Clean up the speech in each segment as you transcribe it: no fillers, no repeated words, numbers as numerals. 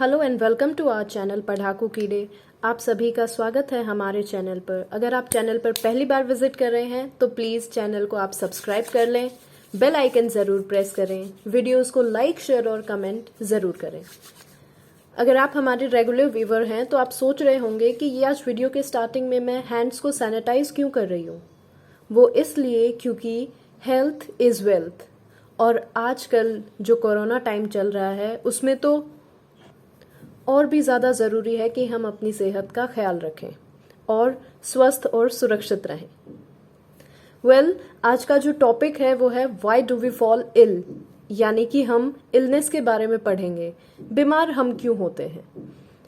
Hello and welcome to our channel Padhaku Keede. आप सभी का स्वागत है हमारे चैनल पर। अगर आप चैनल पर पहली बार विजिट कर रहे हैं तो प्लीज़ चैनल को आप सब्सक्राइब कर लें, बेल आइकन ज़रूर प्रेस करें, वीडियोस को लाइक शेयर और कमेंट ज़रूर करें। अगर आप हमारे रेगुलर व्यूवर हैं तो आप सोच रहे होंगे कि ये आज वीडियो के स्टार्टिंग में मैं हैंड्स को सैनिटाइज क्यों कर रही हूँ। वो इसलिए क्योंकि हेल्थ इज़ वेल्थ, और आजकल जो कोरोना टाइम चल रहा है उसमें तो और भी ज़्यादा ज़रूरी है कि हम अपनी सेहत का ख्याल रखें और स्वस्थ और सुरक्षित रहें। आज का जो टॉपिक है वो है why do we fall ill, यानी कि हम इलनेस के बारे में पढ़ेंगे। बीमार हम क्यों होते हैं।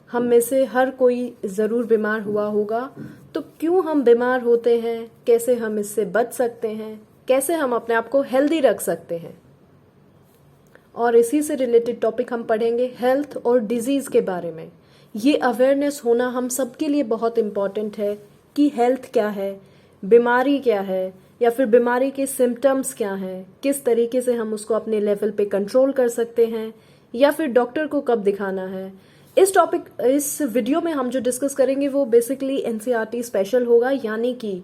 हम में से हर कोई ज़रूर बीमार हुआ होगा, तो क्यों हम बीमार होते हैं, कैसे हम इससे बच सकते हैं, कैसे हम अपने आप को हेल्दी रख सकते हैं। और इसी से रिलेटेड टॉपिक हम पढ़ेंगे हेल्थ और डिजीज़ के बारे में। ये अवेयरनेस होना हम सबके लिए बहुत इम्पॉर्टेंट है कि हेल्थ क्या है, बीमारी क्या है, या फिर बीमारी के सिम्टम्स क्या हैं, किस तरीके से हम उसको अपने लेवल पे कंट्रोल कर सकते हैं, या फिर डॉक्टर को कब दिखाना है। इस वीडियो में हम जो डिस्कस करेंगे वो बेसिकली एनसीईआरटी स्पेशल होगा, यानी कि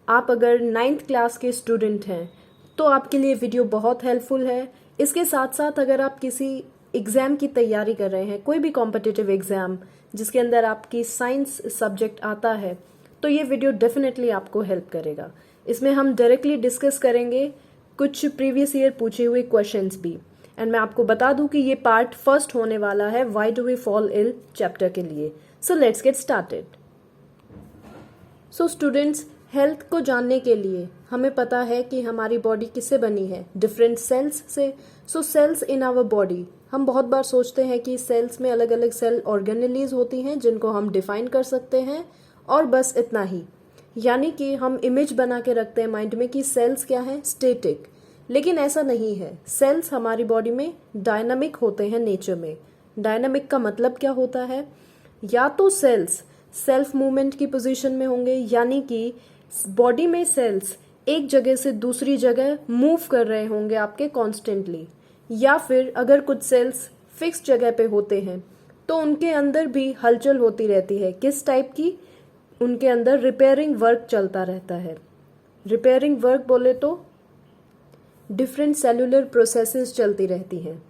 आप अगर 9th क्लास के स्टूडेंट हैं तो आपके लिए वीडियो बहुत हेल्पफुल है। इसके साथ साथ अगर आप किसी एग्ज़ाम की तैयारी कर रहे हैं, कोई भी कॉम्पिटिटिव एग्ज़ाम जिसके अंदर आपकी साइंस सब्जेक्ट आता है, तो ये वीडियो डेफिनेटली आपको हेल्प करेगा। इसमें हम डायरेक्टली डिस्कस करेंगे कुछ प्रीवियस ईयर पूछे हुए क्वेश्चंस भी। एंड मैं आपको बता दूं कि ये पार्ट फर्स्ट होने वाला है why do we fall ill chapter के लिए। So let's get started. So students, health को जानने के लिए हमें पता है कि हमारी बॉडी किससे बनी है, डिफरेंट सेल्स से। So cells in our body, हम बहुत बार सोचते हैं कि सेल्स में अलग अलग सेल ऑर्गेनेलीज होती हैं जिनको हम डिफाइन कर सकते हैं, और बस इतना ही। यानी कि हम इमेज बना के रखते हैं माइंड में कि सेल्स क्या है, स्टेटिक। लेकिन ऐसा नहीं है। सेल्स हमारी बॉडी में डायनामिक होते हैं नेचर में। डायनामिक का मतलब क्या होता है, या तो सेल्स सेल्फ मूवमेंट की पोजीशन में होंगे, यानी कि बॉडी में सेल्स एक जगह से दूसरी जगह मूव कर रहे होंगे आपके कॉन्स्टेंटली, या फिर अगर कुछ सेल्स फिक्स जगह पे होते हैं तो उनके अंदर भी हलचल होती रहती है। किस टाइप की, उनके अंदर रिपेयरिंग वर्क चलता रहता है। रिपेयरिंग वर्क बोले तो डिफरेंट सेलुलर प्रोसेसेस चलती रहती हैं।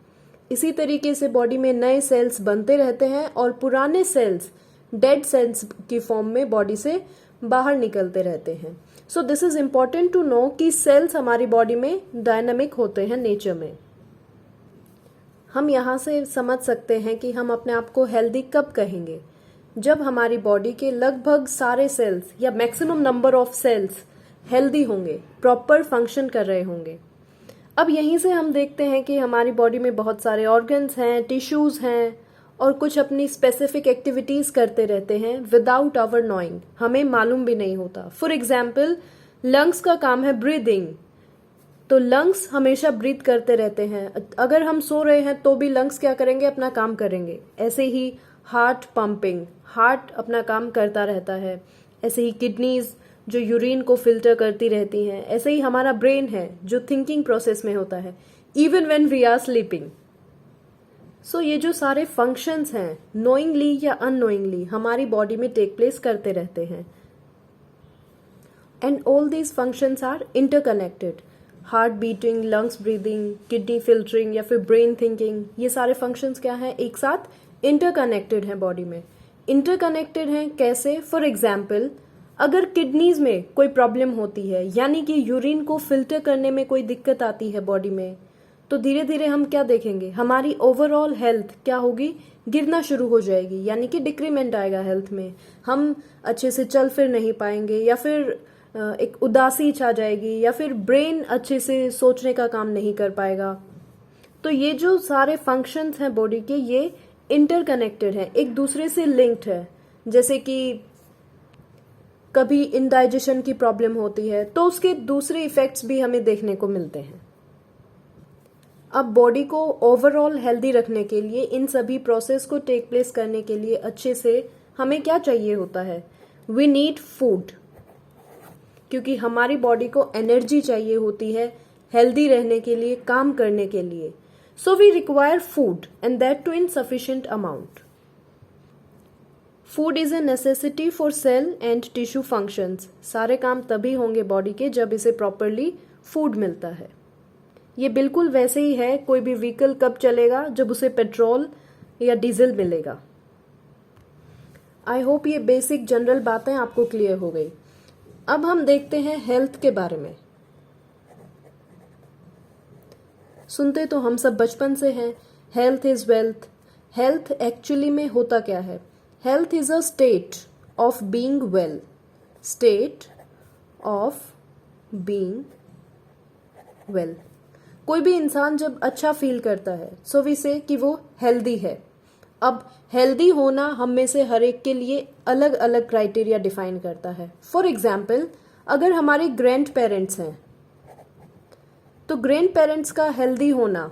इसी तरीके से बॉडी में नए सेल्स बनते रहते हैं और पुराने सेल्स डेड सेल्स की फॉर्म में बॉडी से बाहर निकलते रहते हैं। So this is important to know कि सेल्स हमारी बॉडी में डायनामिक होते हैं नेचर में। हम यहाँ से समझ सकते हैं कि हम अपने आप को हेल्दी कब कहेंगे, जब हमारी बॉडी के लगभग सारे सेल्स या maximum number of sales healthy होंगे, प्रॉपर फंक्शन कर रहे होंगे। अब यहीं से हम देखते हैं कि हमारी बॉडी में बहुत सारे ऑर्गन्स हैं, टिश्यूज हैं, और कुछ अपनी स्पेसिफिक एक्टिविटीज करते रहते हैं विदाउट आवर नोइंग, हमें मालूम भी नहीं होता। फॉर एग्जाम्पल, लंग्स का काम है ब्रीदिंग, तो लंग्स हमेशा ब्रीथ करते रहते हैं। अगर हम सो रहे हैं तो भी लंग्स क्या करेंगे, अपना काम करेंगे। ऐसे ही हार्ट पंपिंग, हार्ट अपना काम करता रहता है। ऐसे ही किडनीज जो यूरिन को फिल्टर करती रहती हैं। ऐसे ही हमारा ब्रेन है जो थिंकिंग प्रोसेस में होता है, even when we are sleeping. So ये जो सारे फंक्शंस हैं, नोइंगली या अननोइंगली हमारी बॉडी में टेक प्लेस करते रहते हैं। And all these functions are interconnected. Heart beating, lungs breathing, kidney filtering या फिर ब्रेन थिंकिंग, ये सारे फंक्शंस क्या हैं, एक साथ इंटरकनेक्टेड हैं बॉडी में। इंटरकनेक्टेड हैं कैसे? फॉर एग्जाम्पल, अगर किडनीज में कोई प्रॉब्लम होती है, यानी कि यूरिन को फिल्टर करने में कोई दिक्कत आती है बॉडी में, तो धीरे धीरे हम क्या देखेंगे, हमारी ओवरऑल हेल्थ क्या होगी, गिरना शुरू हो जाएगी। यानी कि डिक्रीमेंट आएगा हेल्थ में। हम अच्छे से चल फिर नहीं पाएंगे, या फिर एक उदासी छा जाएगी, या फिर ब्रेन अच्छे से सोचने का काम नहीं कर पाएगा। तो ये जो सारे फंक्शंस हैं बॉडी के, ये इंटरकनेक्टेड हैं, एक दूसरे से लिंक्ड है। जैसे कि कभी इनडाइजेशन की प्रॉब्लम होती है तो उसके दूसरे इफेक्ट्स भी हमें देखने को मिलते हैं। अब बॉडी को ओवरऑल हेल्दी रखने के लिए, इन सभी प्रोसेस को टेक प्लेस करने के लिए अच्छे से हमें क्या चाहिए होता है, वी नीड फूड। क्योंकि हमारी बॉडी को एनर्जी चाहिए होती है हेल्दी रहने के लिए, काम करने के लिए। So we require food, and that too in sufficient amount. Food is a necessity for cell and tissue functions. सारे काम तभी होंगे बॉडी के जब इसे प्रॉपरली फूड मिलता है. ये बिल्कुल वैसे ही है, कोई भी व्हीकल कब चलेगा, जब उसे पेट्रोल या डीजल मिलेगा. आई होप ये बेसिक जनरल बातें आपको क्लियर हो गई. अब हम देखते हैं हेल्थ के बारे में. सुनते तो हम सब बचपन से हैं, health is wealth. Health actually में होता क्या है? Health is a state of being well. State of being well. कोई भी इंसान जब अच्छा फील करता है सो वी से कि वो हेल्दी है. अब हेल्दी होना हम में से हर एक के लिए अलग अलग क्राइटेरिया डिफाइन करता है. फॉर एग्जाम्पल, अगर हमारे ग्रैंड पेरेंट्स हैं तो ग्रैंड पेरेंट्स का हेल्दी होना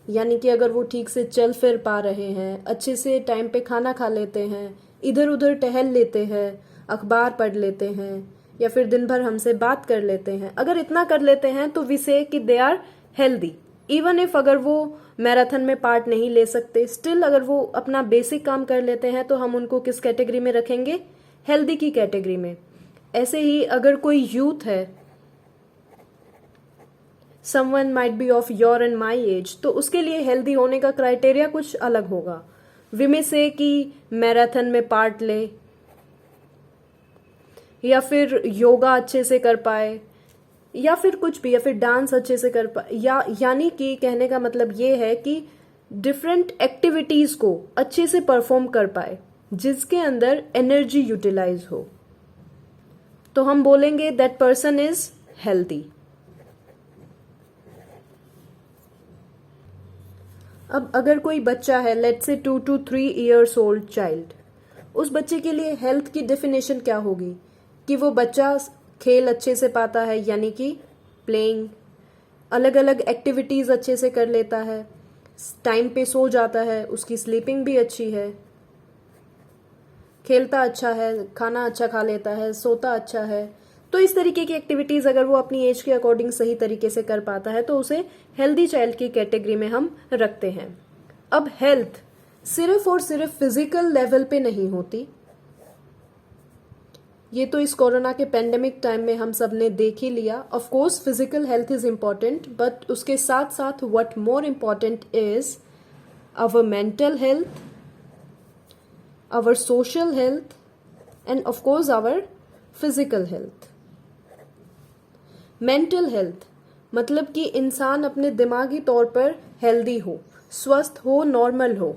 यानी कि अगर वो ठीक से चल फिर पा रहे हैं, अच्छे से टाइम पे खाना खा लेते हैं, इधर उधर टहल लेते हैं, अखबार पढ़ लेते हैं, या फिर दिन भर हमसे बात कर लेते हैं, अगर इतना कर लेते हैं तो वी से कि they are healthy. Even if अगर वो मैराथन में पार्ट नहीं ले सकते, स्टिल अगर वो अपना बेसिक काम कर लेते हैं तो हम उनको किस कैटेगरी में रखेंगे? हेल्दी की कैटेगरी में. ऐसे ही अगर कोई यूथ है, someone might be of your and my age, तो उसके लिए हेल्दी होने का क्राइटेरिया कुछ अलग होगा. वी में से कि मैराथन में पार्ट ले, या फिर योगा अच्छे से कर पाए, या फिर कुछ भी, या फिर डांस अच्छे से कर पाए, यानी कि कहने का मतलब ये है कि डिफरेंट एक्टिविटीज को अच्छे से परफॉर्म कर पाए जिसके अंदर एनर्जी यूटिलाइज हो, तो हम बोलेंगे दैट पर्सन इज हेल्दी. अब अगर कोई बच्चा है, let's say 2 to 3 years old child, उस बच्चे के लिए हेल्थ की डेफिनेशन क्या होगी? कि वो बच्चा खेल अच्छे से पाता है, यानी कि प्लेइंग, अलग अलग एक्टिविटीज अच्छे से कर लेता है, टाइम पे सो जाता है, उसकी स्लीपिंग भी अच्छी है, खेलता अच्छा है, खाना अच्छा खा लेता है, सोता अच्छा है. तो इस तरीके की एक्टिविटीज अगर वो अपनी एज के अकॉर्डिंग सही तरीके से कर पाता है तो उसे हेल्दी चाइल्ड की कैटेगरी में हम रखते हैं. अब हेल्थ सिर्फ और सिर्फ फिजिकल लेवल पे नहीं होती. ये तो इस कोरोना के पेंडेमिक टाइम में हम सब ने देख ही लिया. Of course physical health is important, but उसके साथ साथ what more important is our mental health, our social health, and of course our physical health. Mental health मतलब कि इंसान अपने दिमागी तौर पर हेल्दी हो, स्वस्थ हो, नॉर्मल हो.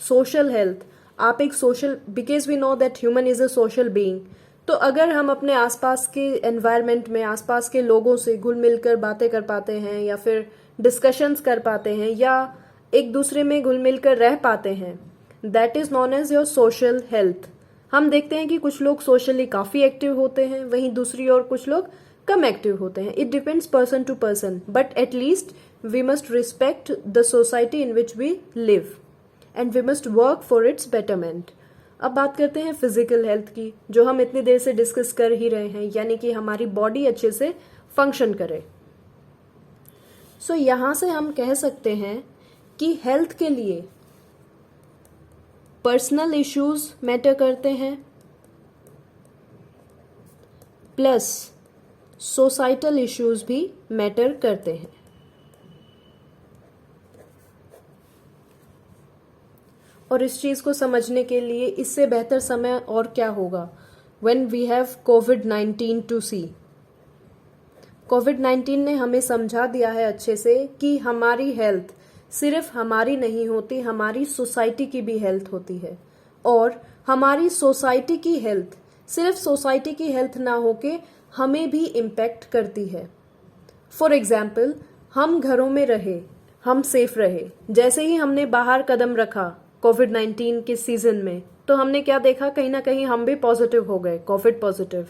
सोशल हेल्थ, आप एक social, because we know that human is a social being, तो अगर हम अपने आसपास के एनवायरनमेंट में आसपास के लोगों से घुल मिलकर बातें कर पाते हैं, या फिर डिस्कशंस कर पाते हैं, या एक दूसरे में घुल मिलकर रह पाते हैं, that is known as your social health. हम देखते हैं कि कुछ लोग सोशली काफी एक्टिव होते हैं, वहीं दूसरी ओर कुछ लोग कम एक्टिव होते हैं. It depends person to person, but at least we must respect the society in which we live and we must work for its betterment. अब बात करते हैं फिजिकल हेल्थ की, जो हम इतनी देर से डिस्कस कर ही रहे हैं, यानी कि हमारी बॉडी अच्छे से फंक्शन करे. सो यहां से हम कह सकते हैं कि हेल्थ के लिए पर्सनल इश्यूज मैटर करते हैं, प्लस सोसाइटल इश्यूज भी मैटर करते हैं. और इस चीज को समझने के लिए इससे बेहतर समय और क्या होगा, when we have COVID-19 to see. COVID-19 ने हमें समझा दिया है अच्छे से कि हमारी हेल्थ सिर्फ हमारी नहीं होती, हमारी सोसाइटी की भी हेल्थ होती है, और हमारी सोसाइटी की हेल्थ सिर्फ सोसाइटी की हेल्थ ना होके हमें भी इम्पैक्ट करती है. फॉर एग्जाम्पल, हम घरों में रहे, हम सेफ रहे, जैसे ही हमने बाहर कदम रखा कोविड-19 के सीजन में, तो हमने क्या देखा, कहीं ना कहीं हम भी पॉजिटिव हो गए, कोविड पॉजिटिव.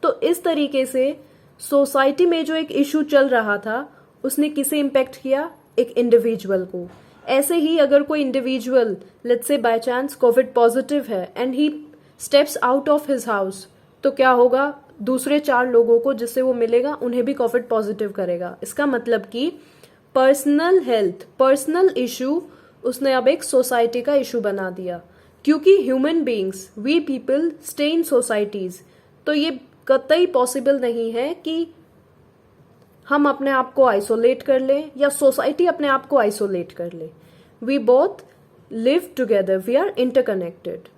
तो इस तरीके से सोसाइटी में जो एक इशू चल रहा था उसने किसे इम्पैक्ट किया, एक इंडिविजुअल को. ऐसे ही अगर कोई individual let's say by chance covid positive है and he steps out of his house, तो क्या होगा, दूसरे 4 लोगों को जिससे वो मिलेगा उन्हें भी कोविड पॉजिटिव करेगा. इसका मतलब कि पर्सनल हेल्थ, पर्सनल इशू उसने अब एक सोसाइटी का इशू बना दिया, क्योंकि human beings, we people stay in societies. तो ये कतई पॉसिबल नहीं है कि हम अपने आप को आइसोलेट कर लें या सोसाइटी अपने आप को आइसोलेट कर ले। We both live together, we are interconnected.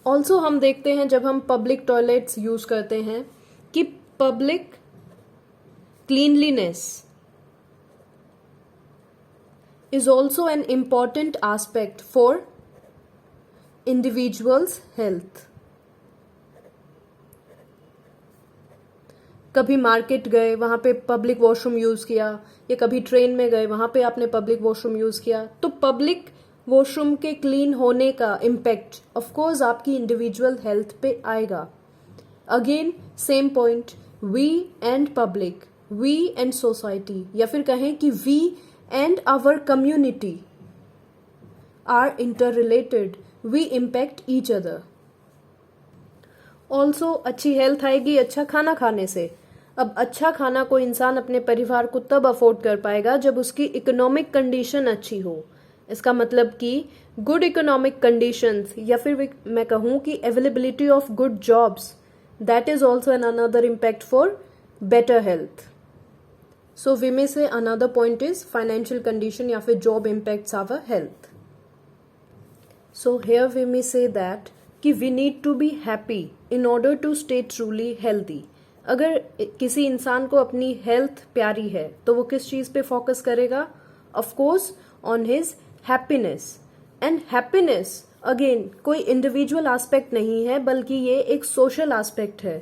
Also हम देखते हैं जब हम पब्लिक टॉयलेट्स यूज करते हैं कि public cleanliness is also an important aspect for individuals' health. कभी मार्केट गए, वहां पे पब्लिक वॉशरूम यूज किया, या कभी ट्रेन में गए, वहां पे आपने पब्लिक वॉशरूम यूज किया, तो पब्लिक वॉशरूम के क्लीन होने का इम्पैक्ट ऑफ कोर्स आपकी इंडिविजुअल हेल्थ पे आएगा। Again same point, we and public, we and society, या फिर कहें कि we and our community are interrelated, we impact each other. Also अच्छी हेल्थ आएगी अच्छा खाना खाने से। अब अच्छा खाना कोई इंसान अपने परिवार को तब अफोर्ड कर पाएगा जब उसकी इकोनॉमिक कंडीशन अच्छी हो। इसका मतलब कि गुड इकोनॉमिक कंडीशंस, या फिर मैं कहूँ कि availability of good jobs, that is also an another impact for better health. So we may say another point is financial condition या फिर job impacts our health. So here we may say that कि we need to be happy in order to stay truly healthy. अगर किसी इंसान को अपनी health प्यारी है तो वो किस चीज पे फोकस करेगा? Of course on his happiness. And happiness again कोई इंडिविजुअल एस्पेक्ट नहीं है, बल्कि ये एक सोशल एस्पेक्ट है,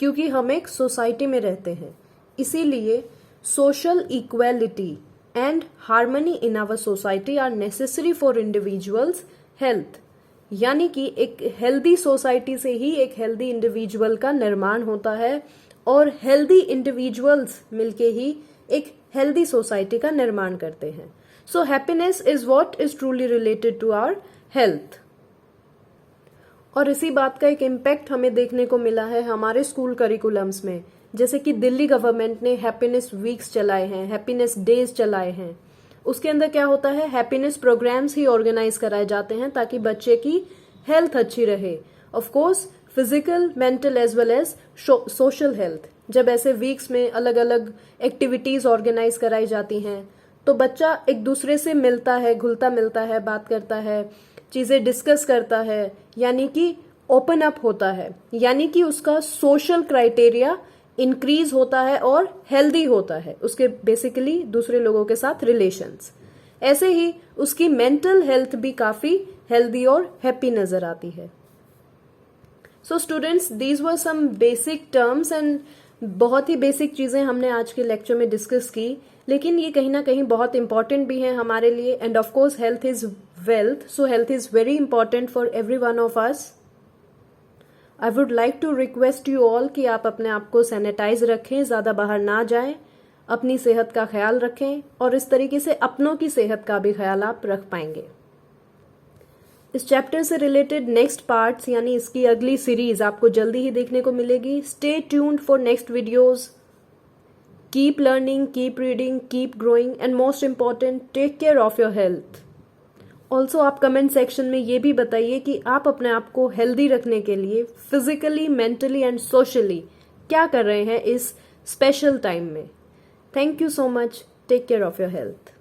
क्योंकि हम एक सोसाइटी में रहते हैं। इसीलिए social equality and harmony in our society are necessary for individuals health. यानी कि एक हेल्दी सोसाइटी से ही एक हेल्दी इंडिविजुअल का निर्माण होता है, और हेल्दी इंडिविजुअल्स मिलके ही एक हेल्दी सोसाइटी का निर्माण करते हैं। So happiness is what is truly related to our health. और इसी बात का एक इम्पैक्ट हमें देखने को मिला है हमारे स्कूल करिकुलम्स में, जैसे कि दिल्ली गवर्नमेंट ने हैप्पीनेस वीक्स चलाए हैं, हैप्पीनेस डेज चलाए हैं। उसके अंदर क्या होता है, हैप्पीनेस प्रोग्राम्स ही ऑर्गेनाइज कराए जाते हैं ताकि बच्चे की हेल्थ अच्छी रहे। Of course physical, mental as well as social health. जब ऐसे वीक्स में अलग अलग एक्टिविटीज ऑर्गेनाइज कराई जाती हैं तो बच्चा एक दूसरे से मिलता है, घुलता मिलता है, बात करता है, चीजें डिस्कस करता है, यानी कि ओपन अप होता है, यानी कि उसका सोशल क्राइटेरिया इंक्रीज होता है और हेल्दी होता है, उसके बेसिकली दूसरे लोगों के साथ रिलेशंस। ऐसे ही उसकी मेंटल हेल्थ भी काफी हेल्दी और हैप्पी नजर आती है। So students, these were some basic terms and बहुत ही बेसिक चीजें हमने आज के लेक्चर में डिस्कस की, लेकिन ये कहीं ना कहीं बहुत इंपॉर्टेंट भी है हमारे लिए। And of course health is wealth, so health is very important for every one of us. I would like to request you all कि आप अपने आप को सैनिटाइज रखें, ज्यादा बाहर ना जाएं, अपनी सेहत का ख्याल रखें, और इस तरीके से अपनों की सेहत का भी ख्याल आप रख पाएंगे। इस चैप्टर से रिलेटेड नेक्स्ट पार्ट्स यानी इसकी अगली सीरीज आपको जल्दी ही देखने को मिलेगी। Stay tuned for next videos. Keep learning, keep reading, keep growing, and most important, take care of your health. Also आप कमेंट सेक्शन में ये भी बताइए कि आप अपने आप को हेल्दी रखने के लिए फिजिकली, मेंटली एंड सोशली क्या कर रहे हैं इस स्पेशल टाइम में। Thank you so much. Take care of your health.